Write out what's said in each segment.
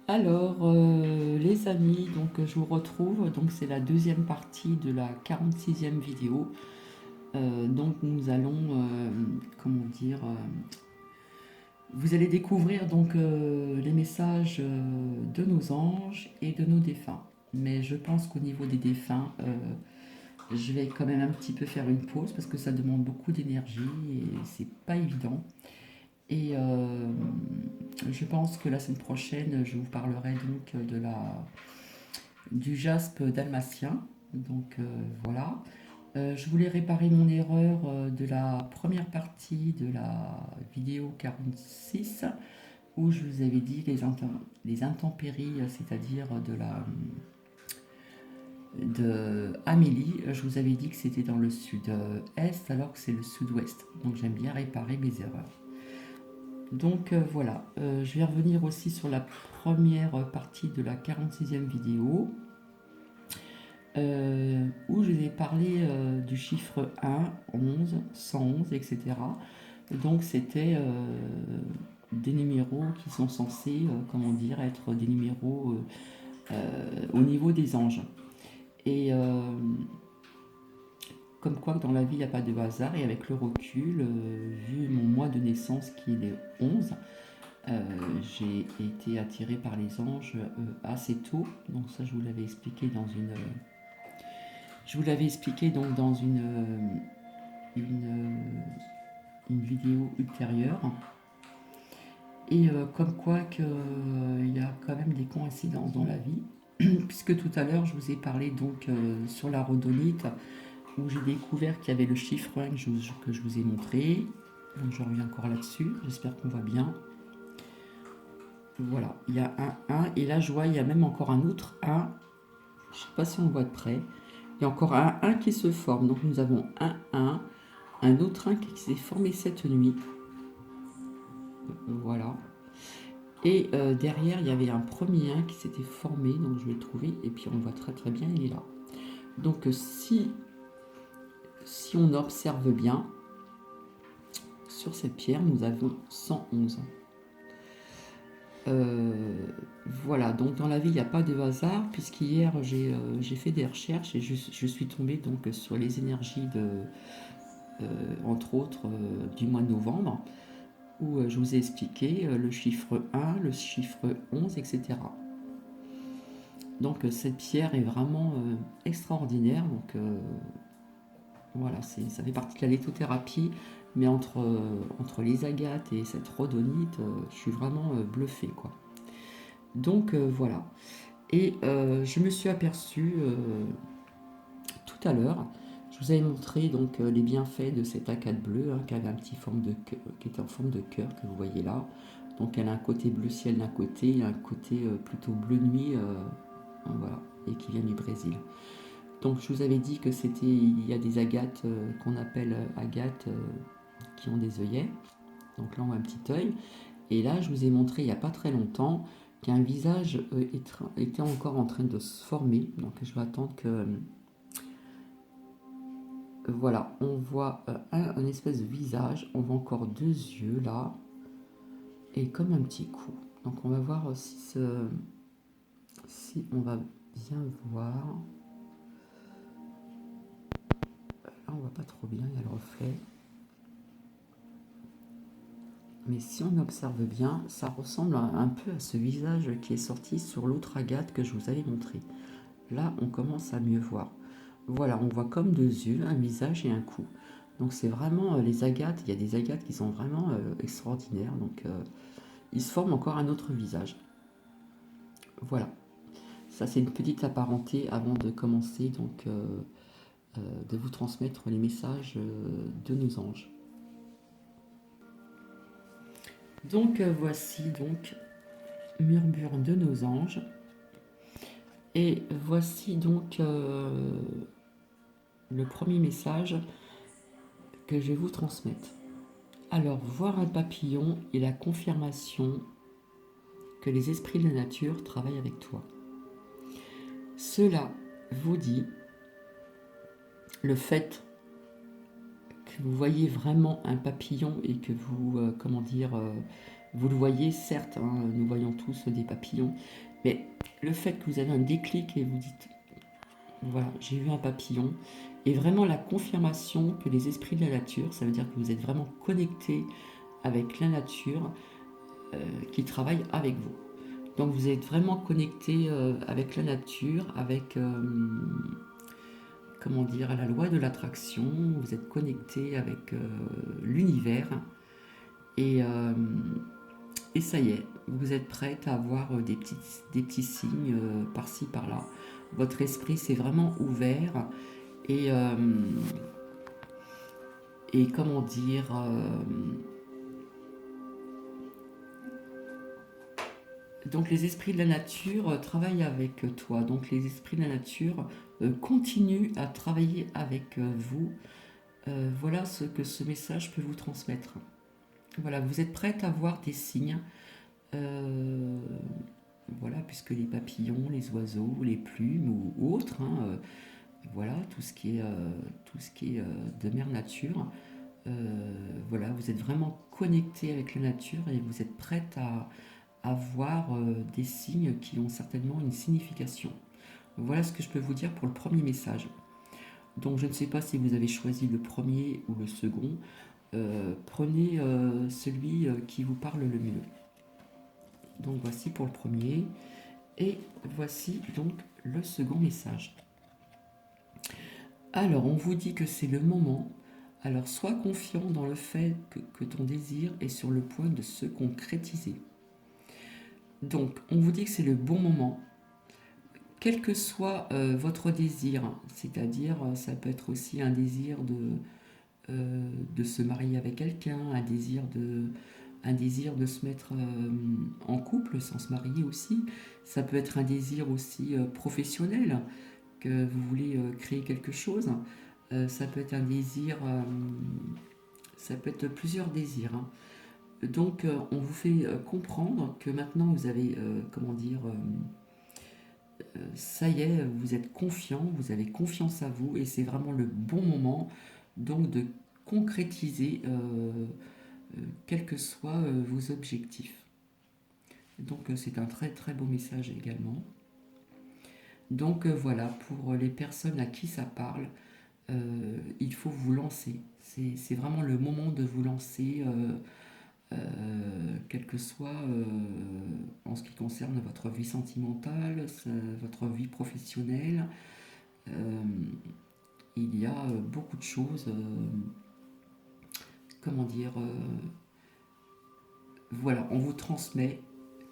Alors, les amis, donc je vous retrouve. Donc, c'est la deuxième partie de la 46e vidéo. Donc, nous allons, comment dire, vous allez découvrir donc les messages de nos anges et de nos défunts. Mais je pense qu'au niveau des défunts, je vais quand même un petit peu faire une pause parce que ça demande beaucoup d'énergie et c'est pas évident. Et je pense que la semaine prochaine, je vous parlerai donc du jaspe dalmatien. Donc voilà. Je voulais réparer mon erreur de la première partie de la vidéo 46 où je vous avais dit les intempéries, c'est-à-dire de Amélie. Je vous avais dit que c'était dans le sud-est alors que c'est le sud-ouest. Donc j'aime bien réparer mes erreurs. Donc voilà, je vais revenir aussi sur la première partie de la 46e vidéo où je vais parler du chiffre 1, 11, 111, etc. Donc c'était des numéros qui sont censés, comment dire, être des numéros au niveau des anges. Et comme quoi dans la vie il n'y a pas de hasard, et avec le recul, vu mon mois de naissance qui est le 11, j'ai été attirée par les anges assez tôt. Donc ça je vous l'avais expliqué donc dans une, une vidéo ultérieure. Et comme quoi il y a quand même des coïncidences dans la vie. Puisque tout à l'heure je vous ai parlé donc sur la rhodonite où j'ai découvert qu'il y avait le chiffre 1 que je vous ai montré. Donc je reviens encore là-dessus, j'espère qu'on va bien. Voilà, il y a un 1 et là je vois il y a même encore un autre 1. Je ne sais pas si on voit de près. Il y a encore un 1 qui se forme. Donc nous avons un autre 1 qui s'est formé cette nuit. Voilà. Et derrière, il y avait un premier 1 qui s'était formé. Donc je vais le trouver. Et puis on voit très très bien, il est là. Donc si on observe bien, sur cette pierre, nous avons 111. Voilà, donc dans la vie, il n'y a pas de hasard, puisqu'hier, j'ai fait des recherches et je suis tombée donc sur les énergies entre autres, du mois de novembre, où je vous ai expliqué le chiffre 1, le chiffre 11, etc. Donc cette pierre est vraiment extraordinaire. Donc voilà, ça fait partie de la lithothérapie, mais entre les agates et cette rhodonite, je suis vraiment bluffée, quoi. Donc voilà. Et je me suis aperçue tout à l'heure, je vous avais montré donc les bienfaits de cette acade bleue qui avait un petit forme de cœur, qui était en forme de cœur que vous voyez là. Donc elle a un côté bleu ciel d'un côté et un côté plutôt bleu nuit, voilà, et qui vient du Brésil. Donc je vous avais dit que il y a des agates qu'on appelle agates qui ont des œillets. Donc là on voit un petit œil. Et là je vous ai montré il n'y a pas très longtemps qu'un visage était encore en train de se former. Donc je vais attendre que voilà, on voit un espèce de visage, on voit encore deux yeux là, et comme un petit coup. Donc on va voir si on va bien voir. Là on voit pas trop bien, il y a le reflet. Mais si on observe bien, ça ressemble un peu à ce visage qui est sorti sur l'autre agate que je vous avais montré. Là on commence à mieux voir. Voilà, on voit comme deux yeux, un visage et un cou. Donc c'est vraiment les agates, il y a des agates qui sont vraiment extraordinaires. Donc il se forme encore un autre visage. Voilà, ça c'est une petite apparenté avant de commencer donc de vous transmettre les messages de nos anges. Donc voici donc murmure de nos anges. Et voici donc le premier message que je vais vous transmettre. Alors, voir un papillon est la confirmation que les esprits de la nature travaillent avec toi. Cela vous dit le fait que vous voyez vraiment un papillon et que vous, Vous le voyez, certes, hein, nous voyons tous des papillons, mais le fait que vous avez un déclic et vous dites, voilà, j'ai vu un papillon, et vraiment la confirmation que les esprits de la nature, ça veut dire que vous êtes vraiment connecté avec la nature qui travaille avec vous. Donc vous êtes vraiment connecté avec la nature, avec, comment dire, à la loi de l'attraction, vous êtes connecté avec l'univers, et, euh, et ça y est, vous êtes prête à avoir des petits signes par-ci, par-là. Votre esprit s'est vraiment ouvert, et, euh, et comment dire, donc les esprits de la nature travaillent avec toi. Donc les esprits de la nature continuent à travailler avec vous. Voilà ce que ce message peut vous transmettre. Voilà, vous êtes prête à voir des signes. euh, voilà, puisque les papillons, les oiseaux, les plumes ou autres, hein, voilà, tout ce qui est de mère nature. Voilà, vous êtes vraiment connecté avec la nature et vous êtes prête à voir des signes qui ont certainement une signification. Voilà ce que je peux vous dire pour le premier message. Donc je ne sais pas si vous avez choisi le premier ou le second. Prenez celui qui vous parle le mieux. Donc voici pour le premier. Et voici donc le second message. Alors on vous dit que c'est le moment. Alors sois confiant dans le fait que ton désir est sur le point de se concrétiser. Donc on vous dit que c'est le bon moment. Quel que soit votre désir, c'est-à-dire ça peut être aussi de se marier avec quelqu'un, un désir de se mettre en couple sans se marier aussi, ça peut être un désir aussi professionnel, que vous voulez créer quelque chose, ça peut être un désir, ça peut être plusieurs désirs, hein. Donc on vous fait comprendre que maintenant vous avez, comment dire, ça y est, vous êtes confiant, vous avez confiance à vous et c'est vraiment le bon moment donc de concrétiser quels que soient vos objectifs. Donc c'est un très très beau message également. Donc voilà, pour les personnes à qui ça parle, il faut vous lancer. C'est vraiment le moment de vous lancer, quel que soit en ce qui concerne votre vie sentimentale, votre vie professionnelle. Euh, il y a beaucoup de choses, comment dire, voilà, on vous transmet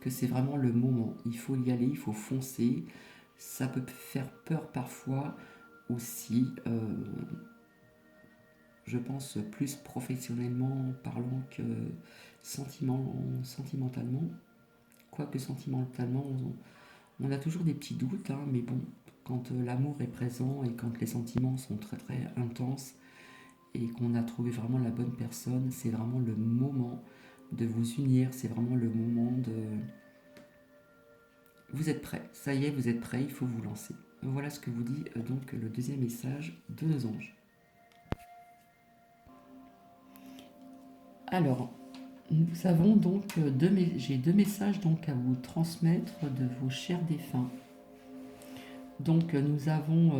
que c'est vraiment le moment. Il faut y aller, il faut foncer. Ça peut faire peur parfois aussi, je pense, plus professionnellement parlant que sentimentalement. Quoique sentimentalement, on a toujours des petits doutes, hein, mais bon, quand l'amour est présent et quand les sentiments sont très très intenses et qu'on a trouvé vraiment la bonne personne, c'est vraiment le moment de vous unir, c'est vraiment le moment de... Vous êtes prêts, ça y est, vous êtes prêts, il faut vous lancer. Voilà ce que vous dit donc le deuxième message de nos anges. Alors, nous avons donc j'ai deux messages donc à vous transmettre de vos chers défunts. Donc nous avons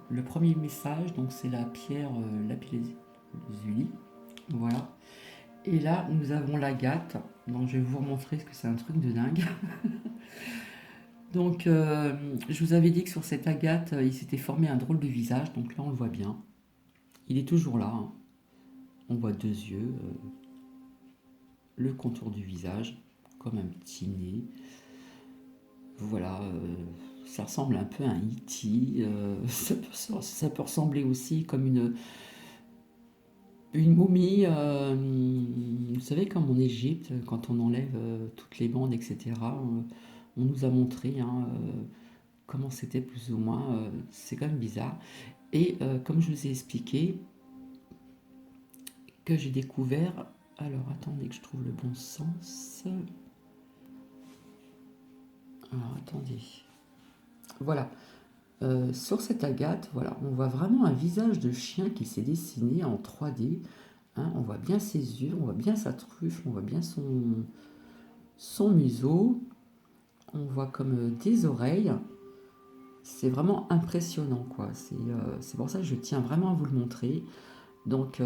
le premier message, donc c'est la pierre lapis-lazuli, voilà. Et là nous avons l'agate, donc je vais vous montrer parce que c'est un truc de dingue. Donc je vous avais dit que sur cette agate il s'était formé un drôle de visage, donc là on le voit bien. Il est toujours là, hein. On voit deux yeux, le contour du visage, comme un petit nez. Voilà, ça ressemble un peu à un E.T. Ça peut ressembler aussi comme une momie. Vous savez, comme en Égypte, quand on enlève toutes les bandes, etc., on nous a montré hein, comment c'était plus ou moins. C'est quand même bizarre. Et comme je vous ai expliqué, que j'ai découvert. Alors attendez que je trouve le bon sens. Alors attendez. Voilà. Sur cette agate, voilà, on voit vraiment un visage de chien qui s'est dessiné en 3D, hein, on voit bien ses yeux, on voit bien sa truffe, on voit bien son museau, on voit comme des oreilles. C'est vraiment impressionnant, quoi. C'est pour ça que je tiens vraiment à vous le montrer. Donc,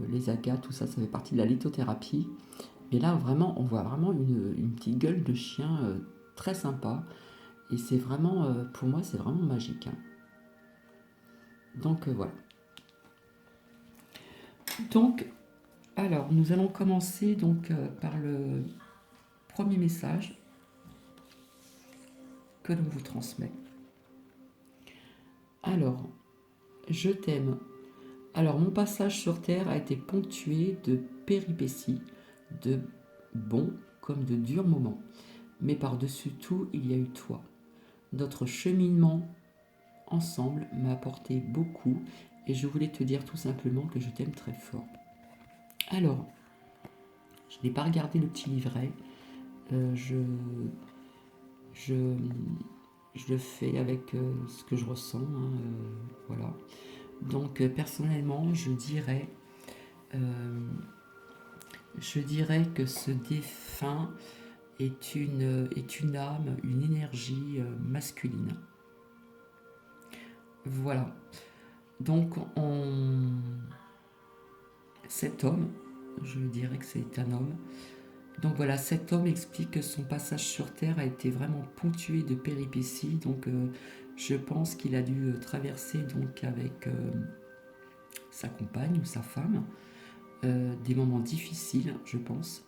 les agates, tout ça, ça fait partie de la lithothérapie. Et là, vraiment, on voit vraiment une petite gueule de chien très sympa. Et c'est vraiment, pour moi, c'est vraiment magique, hein. Donc, voilà. Donc, alors, nous allons commencer donc par le premier message que l'on vous transmet. Alors, je t'aime. Alors, mon passage sur Terre a été ponctué de péripéties, de bons comme de durs moments. Mais par-dessus tout, il y a eu toi. Notre cheminement ensemble m'a apporté beaucoup et je voulais te dire tout simplement que je t'aime très fort. Alors, je n'ai pas regardé le petit livret. Euh, je, je, je le fais avec ce que je ressens, hein, voilà. Donc, personnellement, euh, je dirais que ce défunt est une âme, une énergie masculine. Voilà. Donc, cet homme, je dirais que c'est un homme. Donc voilà, cet homme explique que son passage sur Terre a été vraiment ponctué de péripéties. Donc, je pense qu'il a dû traverser donc avec sa compagne ou sa femme des moments difficiles, je pense.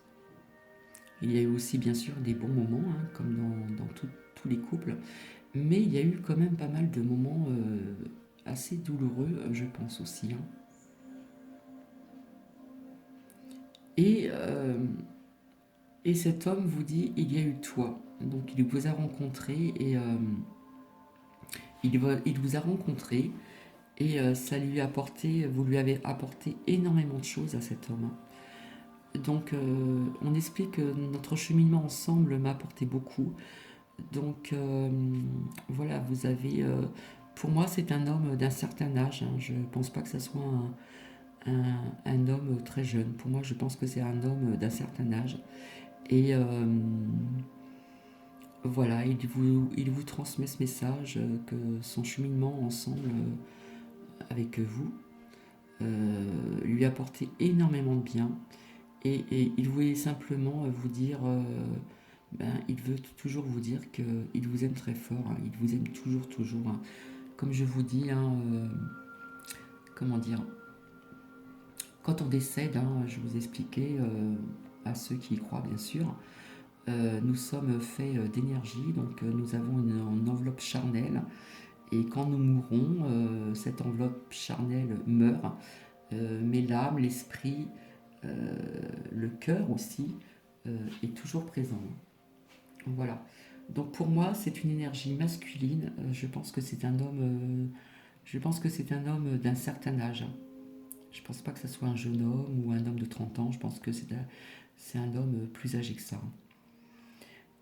Il y a eu aussi bien sûr des bons moments, hein, comme dans tous les couples, mais il y a eu quand même pas mal de moments assez douloureux, je pense aussi, hein. Et, euh, et cet homme vous dit, il y a eu toi. Donc il vous a rencontré et il vous a rencontré et ça lui a apporté, vous lui avez apporté énormément de choses à cet homme. Donc on explique que notre cheminement ensemble m'a apporté beaucoup. Donc voilà, vous avez... pour moi, c'est un homme d'un certain âge, hein. Je ne pense pas que ce soit un homme très jeune. Pour moi, je pense que c'est un homme d'un certain âge. Et voilà, il vous transmet ce message que son cheminement ensemble avec vous lui a apporté énormément de bien. Et il voulait simplement vous dire, il veut toujours vous dire qu'il vous aime très fort, hein. Il vous aime toujours, toujours, hein. Comme je vous dis, hein, comment dire, quand on décède, hein, je vous expliquais, à ceux qui y croient bien sûr, nous sommes faits d'énergie, donc nous avons une enveloppe charnelle, et quand nous mourrons, cette enveloppe charnelle meurt, mais l'âme, l'esprit, le cœur aussi est toujours présent. Voilà. Donc pour moi, c'est une énergie masculine. Je pense que c'est un homme. Je pense que c'est un homme d'un certain âge. Je pense pas que ce soit un jeune homme ou un homme de 30 ans. Je pense que c'est un homme plus âgé que ça.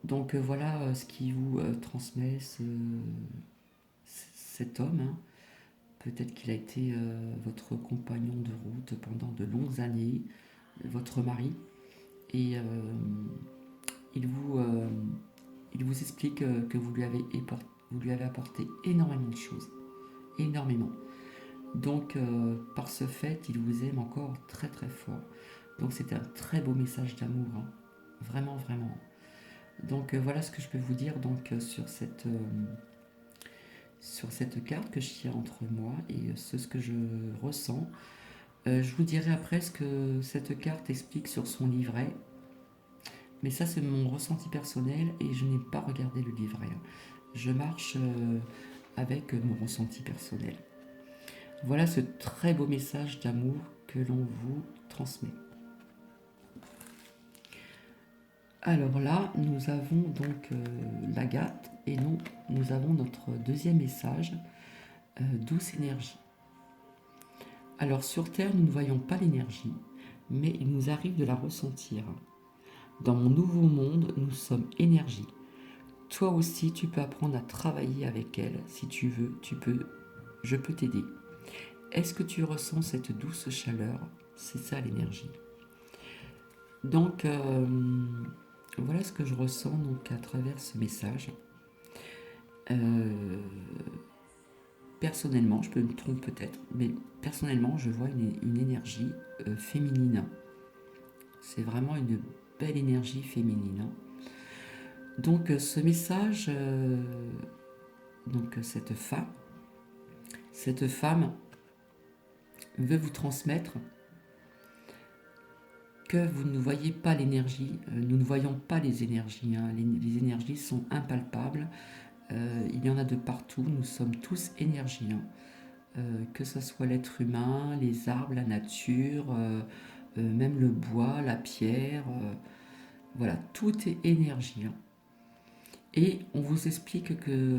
Donc voilà ce qui vous transmet cet homme, hein. Peut-être qu'il a été votre compagnon de route pendant de longues années, votre mari, et il vous, euh, il vous explique que vous lui avez apporté énormément de choses, énormément. Donc par ce fait, il vous aime encore très très fort. Donc c'est un très beau message d'amour, hein. Vraiment, vraiment. Donc voilà ce que je peux vous dire donc sur cette carte que je tiens entre moi et ce que je ressens. Je vous dirai après ce que cette carte explique sur son livret. Mais ça, c'est mon ressenti personnel et je n'ai pas regardé le livret, hein. Je marche avec mon ressenti personnel. Voilà ce très beau message d'amour que l'on vous transmet. Alors là, nous avons donc l'agate et nous avons notre deuxième message, douce énergie. Alors sur Terre, nous ne voyons pas l'énergie, mais il nous arrive de la ressentir. Dans mon nouveau monde, nous sommes énergie. Toi aussi, tu peux apprendre à travailler avec elle. Si tu veux, je peux t'aider. Est-ce que tu ressens cette douce chaleur? C'est ça l'énergie. Donc, voilà ce que je ressens donc, à travers ce message. Personnellement, je peux me tromper peut-être, mais personnellement, je vois une énergie féminine. C'est vraiment une belle énergie féminine. Donc, ce message, donc cette femme veut vous transmettre que vous ne voyez pas l'énergie, nous ne voyons pas les énergies, hein. Les énergies sont impalpables, il y en a de partout, nous sommes tous énergie, hein. Que ce soit l'être humain, les arbres, la nature, même le bois, la pierre, voilà, tout est énergie, hein. Et on vous explique que,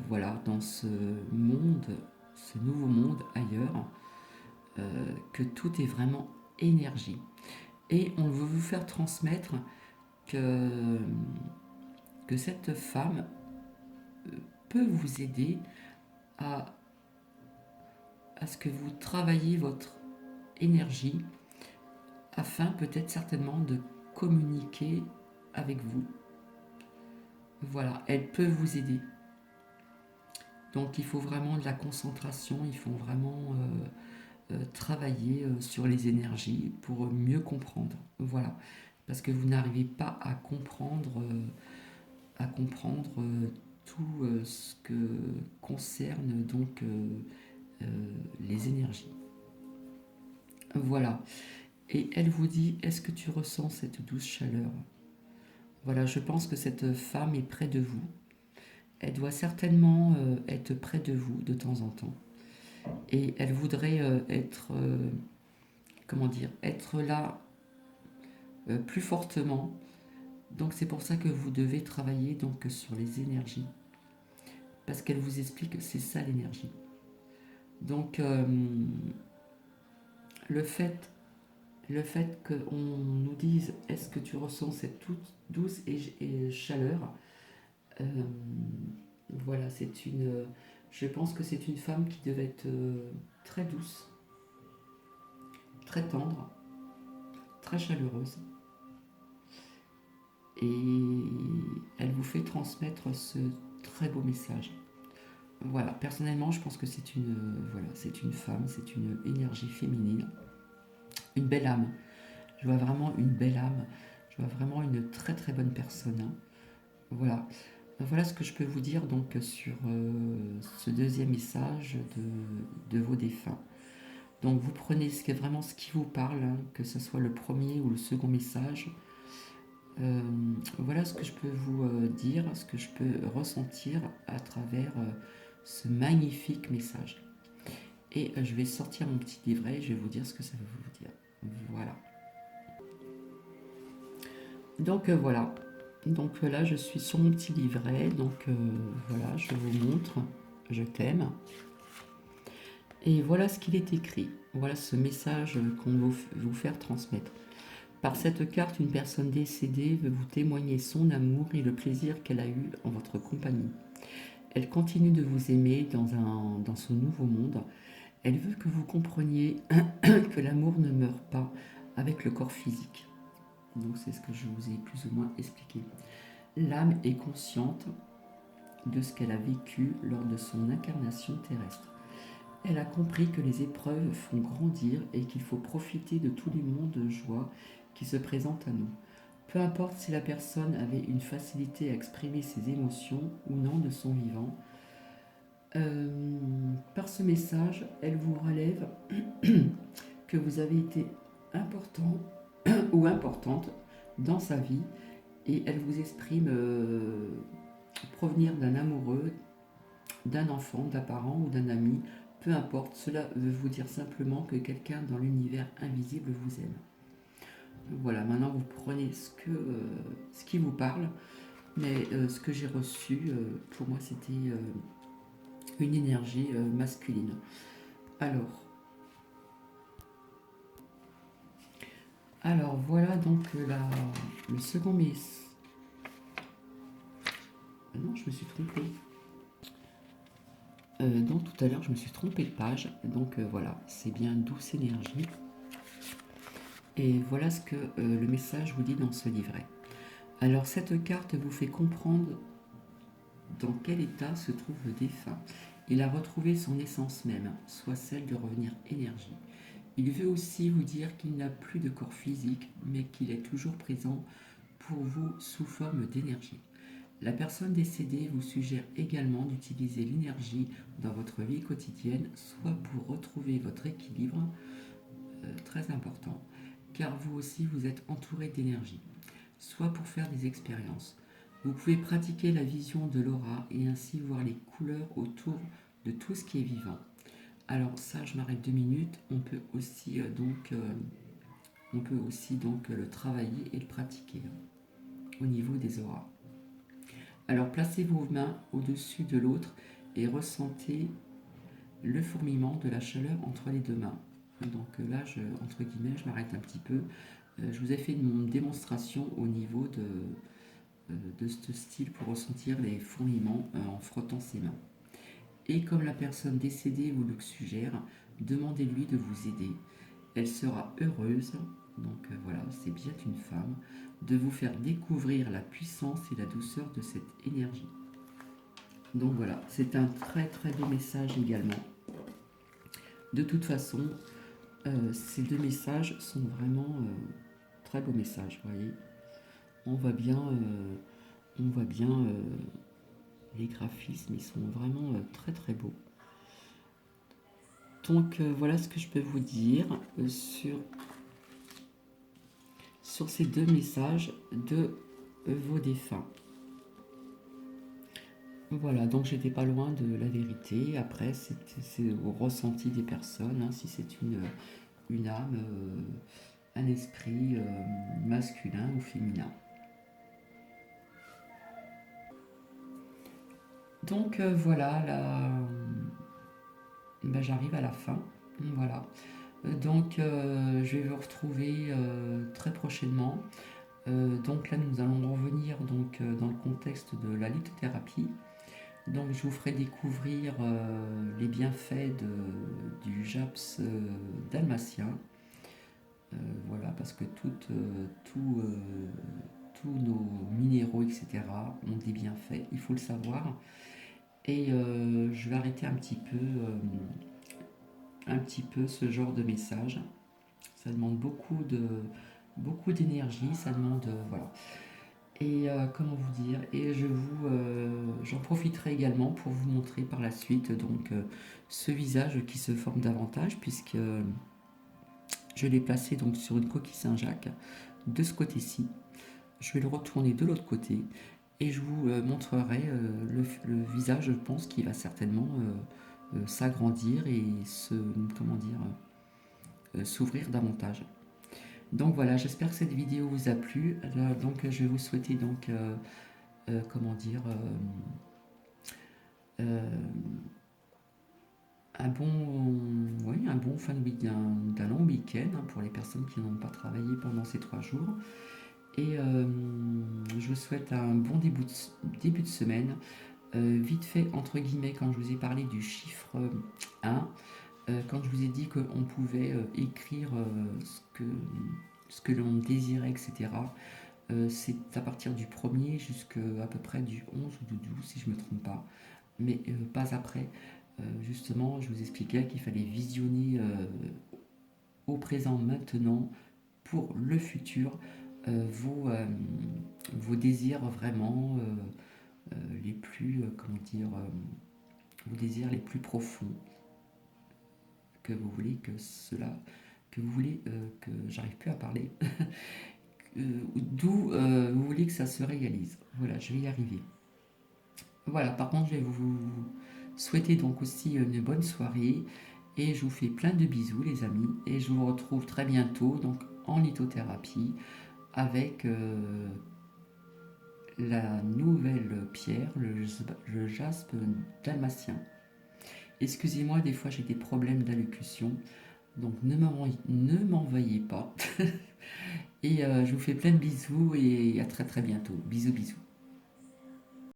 voilà, dans ce monde, ce nouveau monde ailleurs, que tout est vraiment énergie. Et on veut vous faire transmettre que, que cette femme peut vous aider à, à ce que vous travailliez votre énergie afin peut-être certainement de communiquer avec vous. Voilà, elle peut vous aider. Donc il faut vraiment de la concentration, il faut vraiment travailler sur les énergies pour mieux comprendre. Voilà, parce que vous n'arrivez pas à comprendre tout ce que concerne donc les énergies. Voilà. Et elle vous dit, est-ce que tu ressens cette douce chaleur? Voilà, je pense que cette femme est près de vous. Elle doit certainement être près de vous de temps en temps. Et elle voudrait être, comment dire, être là plus fortement. Donc c'est pour ça que vous devez travailler donc sur les énergies. Parce qu'elle vous explique que c'est ça l'énergie. Donc le fait qu'on nous dise est-ce que tu ressens cette toute douce et chaleur, euh, voilà, c'est une. Je pense que c'est une femme qui devait être très douce, très tendre, très chaleureuse. Et elle vous fait transmettre ce très beau message. Voilà, personnellement, je pense que c'est une femme, c'est une énergie féminine, une belle âme. Je vois vraiment une belle âme. Je vois vraiment une très très bonne personne, hein. Voilà. Voilà ce que je peux vous dire donc sur ce deuxième message de vos défunts. Donc vous prenez vraiment ce qui vous parle, hein, que ce soit le premier ou le second message. Voilà ce que je peux vous dire, ce que je peux ressentir à travers ce magnifique message. Et je vais sortir mon petit livret et je vais vous dire ce que ça veut vous dire. Voilà. Donc voilà. Donc là, je suis sur mon petit livret. Donc voilà, je vous montre. Je t'aime. Et voilà ce qu'il est écrit. Voilà ce message qu'on veut vous faire transmettre. Par cette carte, une personne décédée veut vous témoigner son amour et le plaisir qu'elle a eu en votre compagnie. Elle continue de vous aimer dans ce nouveau monde. Elle veut que vous compreniez que l'amour ne meurt pas avec le corps physique. Donc c'est ce que je vous ai plus ou moins expliqué. L'âme est consciente de ce qu'elle a vécu lors de son incarnation terrestre. Elle a compris que les épreuves font grandir et qu'il faut profiter de tous les moments de joie qui se présentent à nous. Peu importe si la personne avait une facilité à exprimer ses émotions ou non de son vivant, par ce message, elle vous relève que vous avez été important ou importante dans sa vie et elle vous exprime provenir d'un amoureux, d'un enfant, d'un parent ou d'un ami, peu importe, cela veut vous dire simplement que quelqu'un dans l'univers invisible vous aime. Voilà, maintenant vous prenez ce qui vous parle, mais ce que j'ai reçu, pour moi c'était une énergie masculine. Alors voilà donc le second message. Non, je me suis trompée. Donc tout à l'heure je me suis trompée de page. Donc voilà, c'est bien douce énergie. Et voilà ce que le message vous dit dans ce livret. Alors cette carte vous fait comprendre dans quel état se trouve le défunt. Il a retrouvé son essence même, soit celle de revenir énergie. Il veut aussi vous dire qu'il n'a plus de corps physique, mais qu'il est toujours présent pour vous sous forme d'énergie. La personne décédée vous suggère également d'utiliser l'énergie dans votre vie quotidienne, soit pour retrouver votre équilibre, très important, car vous aussi vous êtes entouré d'énergie, soit pour faire des expériences. Vous pouvez pratiquer la vision de l'aura et ainsi voir les couleurs autour de tout ce qui est vivant. Alors ça, je m'arrête 2 minutes. On peut aussi donc le travailler et le pratiquer au niveau des auras. Alors placez vos mains au-dessus de l'autre et ressentez le fourmillement de la chaleur entre les deux mains. Donc là, entre guillemets, je m'arrête un petit peu. Je vous ai fait une démonstration au niveau de ce style pour ressentir les fourmillements en frottant ses mains. Et comme la personne décédée vous le suggère, demandez-lui de vous aider. Elle sera heureuse, donc voilà, c'est bien une femme, de vous faire découvrir la puissance et la douceur de cette énergie. Donc voilà, c'est un très très beau message également. De toute façon, ces deux messages sont vraiment très beaux messages, vous voyez. On voit bien, les graphismes, ils sont vraiment très très beaux. Donc voilà ce que je peux vous dire sur ces deux messages de vos défunts. Voilà, donc j'étais pas loin de la vérité. Après, c'est au ressenti des personnes, hein, si c'est une âme, un esprit masculin ou féminin. Donc voilà, ben, j'arrive à la fin. Voilà. Donc je vais vous retrouver très prochainement. Donc là, nous allons revenir donc, dans le contexte de la lithothérapie. Donc je vous ferai découvrir les bienfaits du JAPS dalmatien. Voilà, parce que tous nos minéraux, etc., ont des bienfaits, il faut le savoir. Et je vais arrêter un petit peu ce genre de message. Ça demande beaucoup d'énergie, ça demande voilà. Et comment vous dire, et j'en profiterai également pour vous montrer par la suite donc ce visage qui se forme davantage puisque je l'ai placé donc sur une coquille Saint-Jacques de ce côté-ci. Je vais le retourner de l'autre côté et je vous montrerai le visage, je pense, qui va certainement s'agrandir et s'ouvrir davantage. Donc voilà, j'espère que cette vidéo vous a plu. Donc je vais vous souhaiter donc euh, un bon fin de d'un long week-end hein, pour les personnes qui n'ont pas travaillé pendant ces 3 jours. Et je vous souhaite un bon début de semaine. Vite fait, entre guillemets, quand je vous ai parlé du chiffre 1, quand je vous ai dit qu'on pouvait écrire ce que l'on désirait, etc., c'est à partir du 1er jusqu'à à peu près du 11 ou du 12, si je ne me trompe pas, mais pas après. Justement, je vous expliquais qu'il fallait visionner au présent maintenant pour le futur vos désirs vraiment les plus, vos désirs les plus profonds que vous voulez que vous voulez que j'arrive plus à parler, d'où vous voulez que ça se réalise. Voilà, je vais y arriver. Voilà, par contre, je vais vous souhaiter donc aussi une bonne soirée et je vous fais plein de bisous les amis et je vous retrouve très bientôt donc en lithothérapie avec la nouvelle pierre, le jaspe dalmatien. Excusez-moi, des fois j'ai des problèmes d'allocution, donc ne m'envoyez pas. Et je vous fais plein de bisous et à très très bientôt. Bisous bisous.